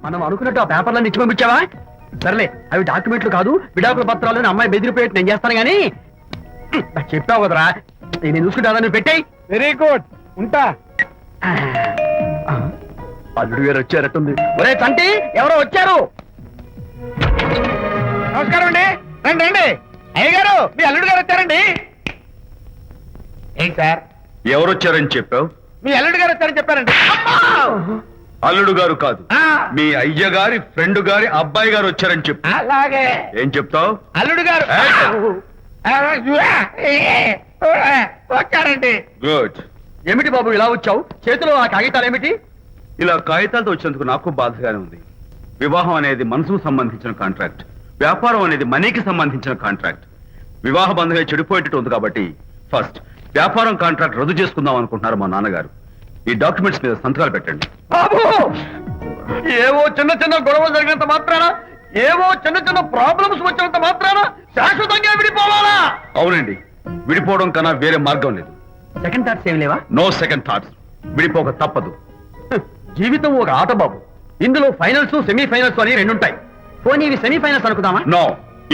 మనం అనుకున్నట్టు ఆ పేపర్లను ఇచ్చి పంపించావా? సర్లే, అవి డాక్యుమెంట్లు కాదు, విడాకుల పత్రాలు. అమ్మాయి బెదిరిపోయేట్టు నేను చేస్తాను గానీ నాకు చెప్పావు కదరా, నేను చూసుకుంటా. నువ్వు పెట్టాయి. వెరీ గుడ్, ఉంటా. అల్లుడు గారు వచ్చారట్టుంది. ఒరే చంటి, ఎవరో వచ్చారు. నమస్కారం అండి. రండి రండి. అయ్య గారు, మీ అల్లుడు గారు వచ్చారండి. ఏంటి సార్? ఎవరు వచ్చారని చెప్పావు? మీ అల్లుడు గారు వచ్చారని చెప్పారండి. అల్లుడు గారు కాదు, మీ అయ్య గారి ఫ్రెండ్ గారి అబ్బాయి గారు వచ్చారని చెప్పు. అలాగే. ఏం చెప్తావు? అల్లుడు గారు వచ్చారండి. గుడ్. ఏమిటి బాబు ఇలా వచ్చావు? చేతిలో ఆ కాగితాలు ఏమిటి? ఇలా కాగితాలతో వచ్చినందుకు నాకు బాధగానే ఉంది. వివాహం అనేది మనసుకు సంబంధించిన కాంట్రాక్ట్, వ్యాపారం అనేది మనీకి సంబంధించిన కాంట్రాక్ట్. వివాహ బంధంగా చెడిపోయేటట్టు ఉంది కాబట్టి ఫస్ట్ వ్యాపారం కాంట్రాక్ట్ రద్దు చేసుకుందాం అనుకుంటున్నారు మా నాన్నగారు. ఈ డాక్యుమెంట్స్ మీద సంతకాలు పెట్టండి. బాబు, ఏవో చిన్న చిన్న గొడవలు జరిగినంత మాత్రాన, ఏవో చిన్న చిన్న ప్రాబ్లమ్స్ వచ్చినంత మాత్రాన శాశ్వతంగా విడిపోవాలా? అవునండి, విడిపోవడం కన్నా వేరే మార్గం లేదు. సెకండ్ థాట్స్ ఏమి లేవా? No second thoughts. విడిపోక తప్పదు. జీవితం ఒక ఆట బాబు. ఇందులో ఫైనల్స్, సెమీఫైనల్స్ అని రెండుంటాయి. పోనీ ఇవి సెమీఫైనల్స్ అనుకుందామా? నో,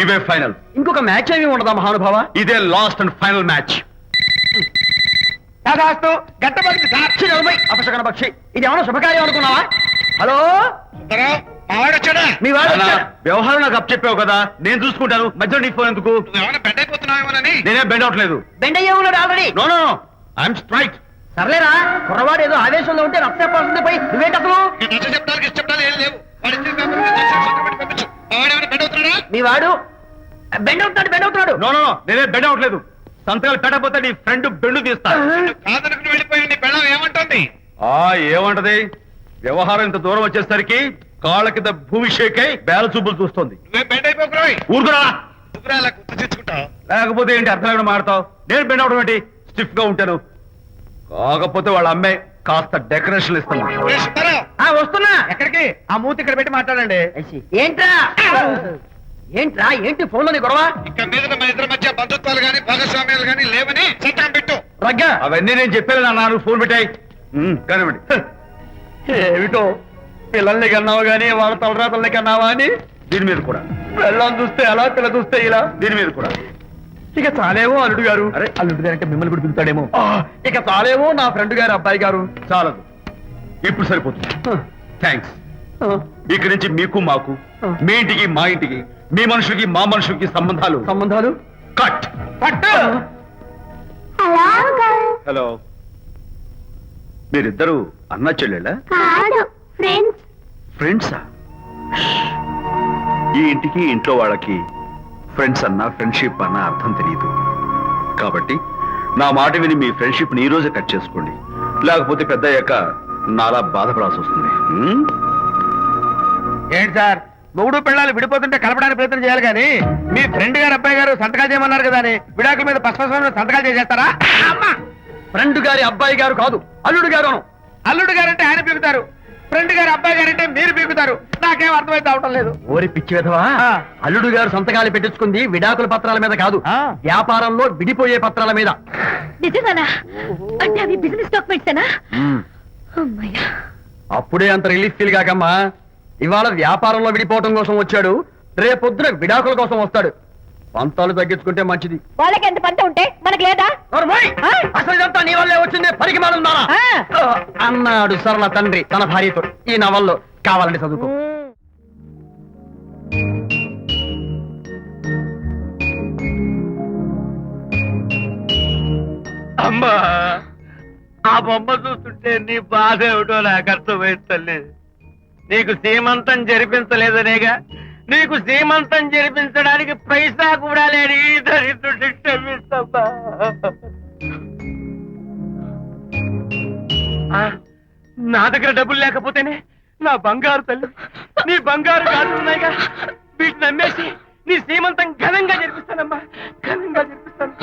ఇవే ఫైనల్. ఇంకొక మ్యాచ్ ఏమి ఉండదా మహానుభావ? ఇదే లాస్ట్ అండ్ ఫైనల్ మ్యాచ్. గట్టబడి సాక్షి నలభై అపశకన పక్షి. ఇది ఏమన్నా శుభకార్యం అనుకున్నావా? హలో, మీ వాడు వచ్చాడు. వ్యవహారం నాకు అప్ చెప్పావు కదా, నేను చూసుకుంటాను. మధ్యలో నీ ఫోన్ ఎందుకు? బెడ్ అయిపోతున్నావేమోనని. నేనే బెండ్ అవట్లేదు. బెండ్ అయ్యే ఉన్నాడు already. No no, I'm straight. సర్లేరా, కుర్రవాడు ఏదో ఆవేశంలో ఉంటే రక్త చెప్పాల్సింది పోయి నువ్వేంటి అసలు? ఏం లేవు. మీ వాడు బెండ్ అవుతున్నాడు, బెండ్ అవుతున్నాడు. నో నో, నేనే బెండ్ అవట్లేదు. సంతకాలు పెట్టకపోతే నీ ఫ్రెండ్ బెండు తీస్తా. కాదనుకుని వెళ్ళిపోయి నీ పెళ్ళం ఏమంటుంది? ఏమంటది? వ్యవహారం ఇంత దూరం వచ్చేసరికి కాళ్ళ కింద భూమి షేక్ అయి బేల చూపులు చూస్తుంది. నువ్వే బెడ్ అయిపోకురాయి. ఊరుకురా. అలా గుర్తు తెచ్చుకుంటావు. లేకపోతే ఏంటి అర్థం లేకుండా మాడతావు? నేను బెండ్ అవడం ఏంటి? స్టిఫ్ గా ఉంటాను. కాకపోతే వాళ్ళ అమ్మాయి కాస్త డెకరేషన్ ఇస్తాను. వస్తున్నా. ఎక్కడికి? ఆ మూతి ఇక్కడ పెట్టి మాట్లాడండి. ఏంట్రా ఏంట్రా ఏంటి ఫోన్ లోని గొడవ? ఇక్కడ మీద మన ఇద్దరి మధ్య బంధుత్వాలు గాని భాగస్వామ్యాలు గాని లేవని చట్టం పెట్టు. రగ్గా, అవన్నీ నేను చెప్పాను అన్నారు. ఫోన్ పెట్టాయి కానివ్వండి. ఏమిటో పిల్లల్ని కన్నావు గానీ వాళ్ళ తలరాతల్ని కన్నావా అని. దీని మీద కూడా పిల్లల్ని చూస్తే అలా, పిల్ల చూస్తే ఇలా. దీని మీద కూడా ఇక చాలేమో అల్లుడు గారు. అరే, అల్లుడు గారు అంటే మిమ్మల్ని కూడా పిలుతాడేమో. ఇక చాలేమో నా ఫ్రెండ్ గారు అబ్బాయి గారు. చాలదు, ఇప్పుడు సరిపోతుంది. థ్యాంక్స్. ఇక్కడి నుంచి మీకు మాకు, మీ ఇంటికి మా ఇంటికి, మీ మనుషులకి మా మనుషులకి సంబంధాలు కట్. హలో, మీరిద్దరు అన్నా చెల్లెళ్ళా? ఫ్రెండ్సా? ఈ ఇంటికి ఇంట్లో వాళ్ళకి ఫ్రెండ్స్ అన్నా ఫ్రెండ్షిప్ అన్నా అర్థం తెలియదు. కాబట్టి నా మాట విని మీ ఫ్రెండ్షిప్ ని ఈ రోజే కట్ చేసుకోండి. లేకపోతే పెద్ద అయ్యాక నాలా బాధపడాల్సి వస్తుంది. ఏంటి సార్, మొగుడు పిల్లలు విడిపోతుంటే కలపడానికి ప్రయత్నం చేయాలి కానీ మీ ఫ్రెండ్ గారు అబ్బాయి గారు సంతకాలు చేయమన్నారు కదా అని విడాకుల మీద పశ్చిమ సంతకాలు చేసేస్తారా? ఫ్రెండ్ గారి అబ్బాయి గారు కాదు, అల్లుడు గారు. అల్లుడు గారంటే ఆయన పీకుతారు, ఫ్రెండ్ గారు అబ్బాయి గారంటే మీరు పీకుతారు. నాకేం అర్థమైతే అవటం లేదు. ఓరి పిచ్చి విధవా, అల్లుడు గారు సంతకాలు పెట్టించుకుంది విడాకుల పత్రాల మీద కాదు, వ్యాపారంలో విడిపోయే పత్రాల మీద. అంటే అవి బిజినెస్ డాక్యుమెంట్సేనా? అప్పుడే అంత రిలీఫ్ ఫీల్ కాకమ్మా. ఇవాళ వ్యాపారంలో విడిపోవటం కోసం వచ్చాడు, రేపొద్దున విడాకుల కోసం వస్తాడు. పంతాలు తగ్గించుకుంటే మంచిది. వాళ్ళకి ఎంత పంట ఉంటే మనకి లేదా? అసలు ఇదంతా నీ వల్లే వచ్చింది, పరికి మానుందా అన్నాడు సరళ తండ్రి తన భార్యతో. ఈ నవల్లో కావాలంటే చదువుకో. అమ్మా, ఆ బొమ్మ చూస్తుంటే నీ బాధ ఏమిటో నాకు అర్థమైంది తల్లి. నీకు సీమంతం జరిపించలేదనేగా, నీకు సీమంతం జరిపించడానికి పైసా కూడా లేని దరిద్రుడి క్షమిస్తమ్మా. నా దగ్గర డబ్బులు లేకపోతేనే నా బంగారు తల్లి, నీ బంగారు గాజులు ఉన్నాయిగా, వీటిని నమ్మేసి నీ సీమంతం ఘనంగా జరిపిస్తానమ్మా, ఘనంగా జరిపిస్తాను.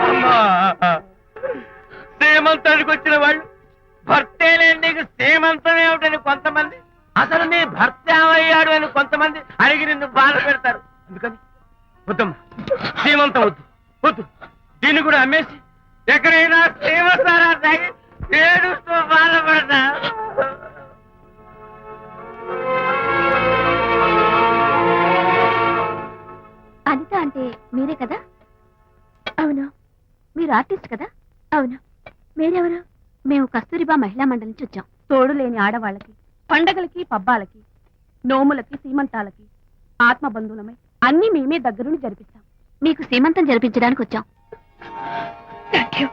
అమ్మా, సీమంతానికి వచ్చిన వాళ్ళు భర్తే లేని నీకు సీమంతం ఏమిటని కొంతమంది, అసలు నీ భర్త ఏమయ్యాడు అని కొంతమంది అడిగి నిన్ను బాధ పెడతారు. అందుకని వద్దమ్మా, సీమంతం వద్దు వద్దు, దీన్ని కూడా అమ్మేసి ఎక్కడైనా సీమంతారా తాగి ఏడుస్తూ బాధపడతా. అనిత అంటే మీరే కదా? అవును. మీరు ఆర్టిస్ట్ కదా? అవును. మీరెవరు? మేము కస్తూరిబా మహిళా మండలి నుంచి వచ్చాం. తోడు లేని ఆడవాళ్ళకి, పండగలకి, పబ్బాలకి, నోములకి, సీమంతాలకి ఆత్మబంధువులమై అన్ని మేమే దగ్గరుండి జరిపిస్తాం. మీకు సీమంతం జరిపించడానికి వచ్చాం. Thank you.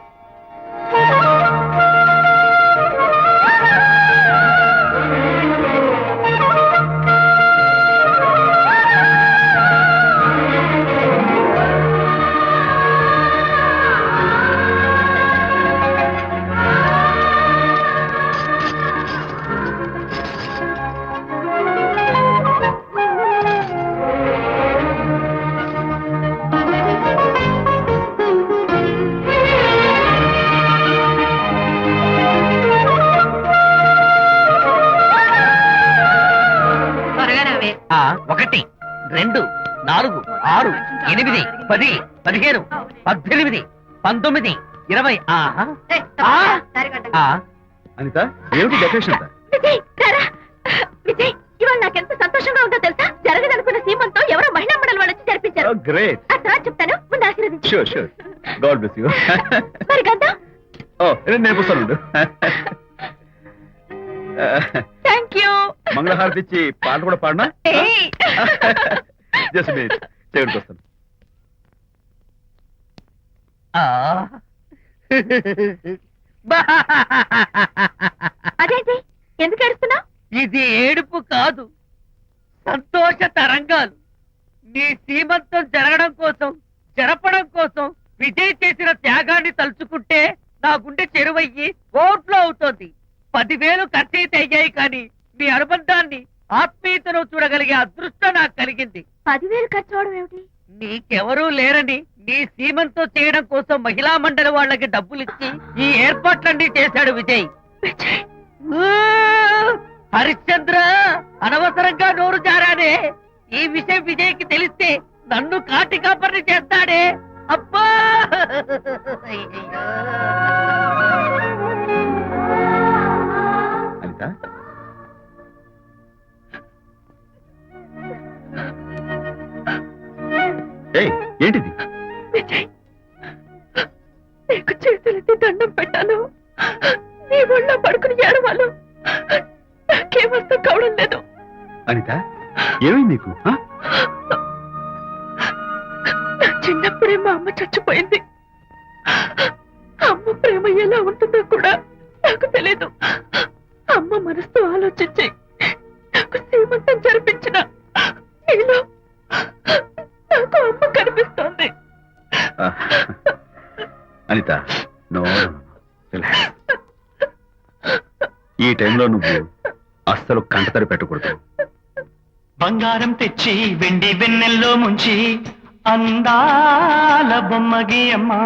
ఆ 1 2 4 6 8 10 15 18 19 20. ఆహా. అనిత, ఏమిటి డెకరేషన్ అంతా? విజయ్, రారా. విజయ్, ఇవాళ నాకెంత సంతోషంగా ఉందో తెలుసా? జరగదనుకున్న సీమంతో ఎవరో మహిళా మండలి వాళ్ళు వచ్చి జరిపించారు. గ్రేట్. ఆ తర్వాత చెప్తాను, ముందు ఆశీర్వదించు. Sure sure. God bless you. మరి గంధం. నేను వస్తాను. Thank you. మంగళహారతి ఇచ్చి పాట కూడా పాడనా? జస్ట్ మినిట్, చెవిడికి వస్తాను. అదేంటి, ఎందుకు ఏడుస్తున్నావు? ఇది ఏడుపు కాదు, సంతోష తరంగాలు. నీ సీమంతం జరగడం కోసం, జరపడం కోసం విజయ్ చేసిన త్యాగాన్ని తలుచుకుంటే నా గుండె చెరువయ్యి ఓట్లో అవుతోంది. 10,000 ఖర్చయితే అయ్యాయి, కానీ మీ అనుబంధాన్ని, ఆత్మీయతను చూడగలిగే అదృష్టం నాకు కలిగింది. 10,000 ఖర్చు అవడం ఏమిటి? నీకెవరూ లేరని నీ సీమంతో చేయడం కోసం మహిళా మండలి వాళ్ళకి డబ్బులిచ్చి ఈ ఏర్పాట్లన్నీ చేశాడు విజయ్. ఊ! హరిశ్చంద్ర, అనవసరంగా నోరు జారానే. ఈ విషయం విజయ్కి తెలిస్తే నన్ను కాటి కాపర్ని చేస్తాడే. అబ్బా! అనిత, ఏంటిది? విజయ్, నీకు చేతులెత్తి దండం పెట్టాను. నీ ఒళ్ళో పడుకుని ఏడవాలు. నాకేమర్థం కావడం లేదు. అనిత, ఏమైంది నీకు? నా చిన్నప్పుడే మా అమ్మ చచ్చిపోయింది. అమ్మ ప్రేమ ఎలా ఉంటుందో కూడా నాకు తెలీదు. అమ్మ మనసుతో ఆలోచించి నాకు శ్రీమంతం జరిపించిన నీలో నాకు అమ్మ కనిపిస్తోంది. Anitha, no, relax. ఈ టైంలో నువ్వు అస్సలు కంటతడి పెట్టకూడదు. బంగారం తెచ్చి వెండి వెన్నెల్లో ముంచి అందాల బొమ్మగి అమ్మా,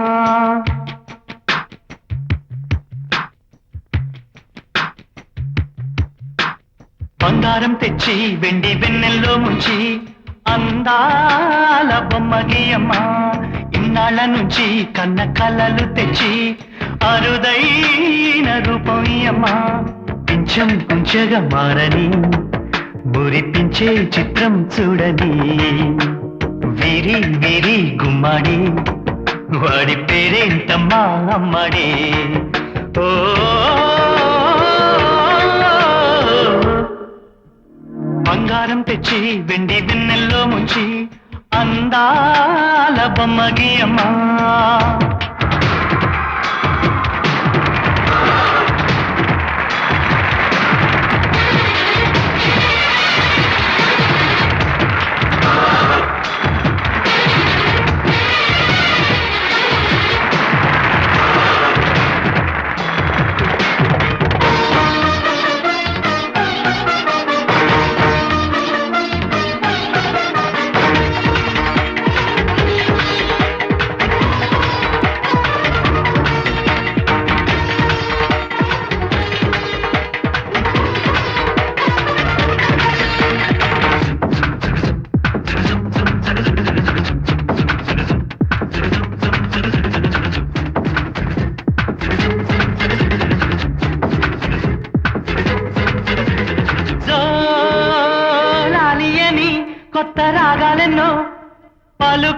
బంగారం తెచ్చి వెండి వెన్నెల్లో ముంచి అందాల బొమ్మగి అమ్మా, ఇన్నాళ్ళ నుంచి కన్న కలలు తెచ్చి అరుదైన రూపం అమ్మా, పింఛం కుంచెగా మారని మురిపించే చిత్రం చూడని, వీరి వీరి గుమ్మడి వాడి పేరేంటమ్మా అమ్మడి. ఓ బంగారం తెచ్చి వెండి వెన్నెల్లో ముంచి అందాల బొమ్మగి అమ్మా.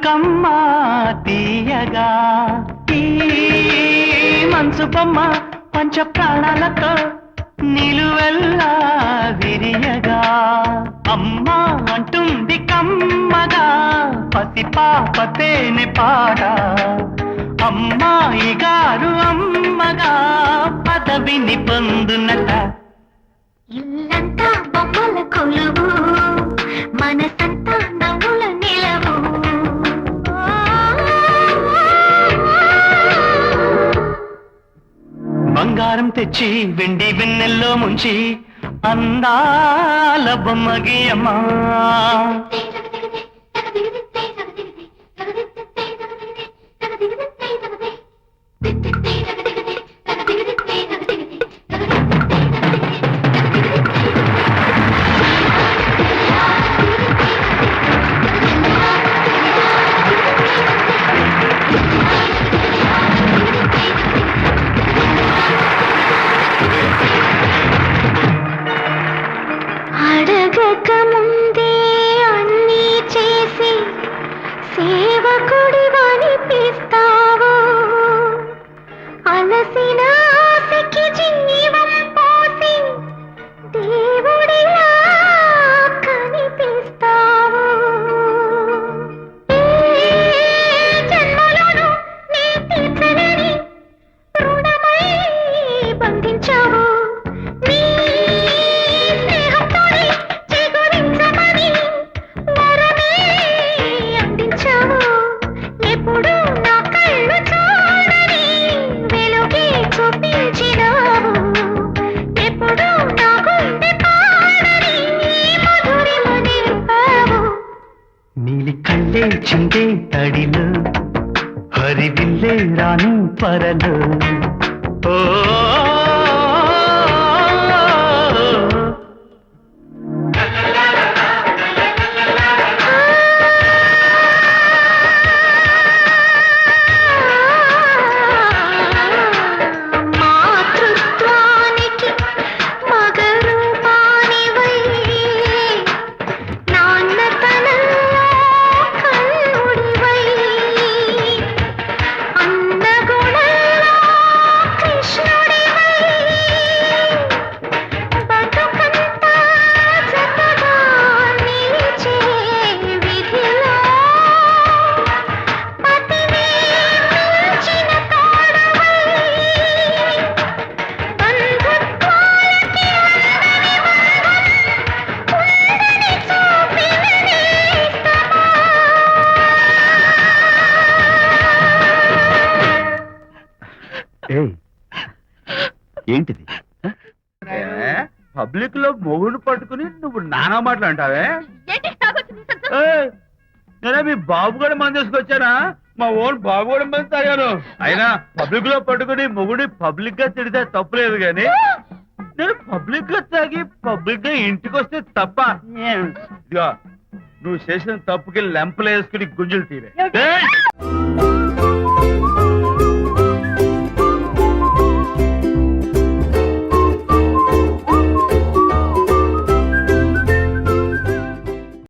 కమ్మా తీయగా ఈ మనసు బొమ్మ పంచ ప్రాణాలతో నిలువెల్లా విరియగా అమ్మా అంటుంది కమ్మగా పసిపాప తేనె పాట అమ్మాయి గారు అమ్మగా పదవిని పొందునట ఇల్లంతా బొమ్మల కొలువు మనసంతా నవ్వుల నిలవు బంగారం తెచ్చి వెండి వెన్నెల్లో ముంచి అందాల బొమ్మ గీయమ్మా అడగక ముందే అన్నీ చేసి సేవకుడి వనిపిస్తావు అలసిన ఆశకి జీవం పోసి దేవుడిలా కనిపిస్తావు ఏ జన్మలోనూ నీ తీర్చలేని రుణమై బంధించావు నీ స్నేహంతోనే చిగురించమని వరమే అందించావు ఎప్పుడు నా కళ్ళు చూడని వెలుగే చూపించినావు ఎప్పుడు నా గుండె పాడని మధురిమ నింపావు నీలి కళ్ళే చిందే తడిలో హరివిల్లే రాను పరలో ఓ మాతృత్వానికి మగరూపానివై నాన్నతనంలో కన్నుడివై అన్నగుణంలో కృష్ణుడివై బతుకంతా జతగా నిలిచే విధిలో పతిని మించిన తోడువై బంధుత్వాలకి ఉందని చూపిన నేస్తమా ఏయ్, ఏంటిది పబ్లిక్ లో మొగుడు పట్టుకుని నువ్వు నానా మాటలు అంటావే ఏయ్, నేనే మీ బాబు కూడా మంది తీసుకొచ్చానా మా ఓన్ బాబు కూడా మంది తాగాను అయినా పబ్లిక్ లో పట్టుకుని మొగుడి పబ్లిక్ గా తిడితే తప్పులేదు గాని నేను పబ్లిక్ గా తాగి పబ్లిక్ గా ఇంటికి వస్తే తప్ప ఇదిగో నువ్వు చేసిన తప్పుకి లెంపలు వేసుకుని గుంజులు తీరే ఏయ్!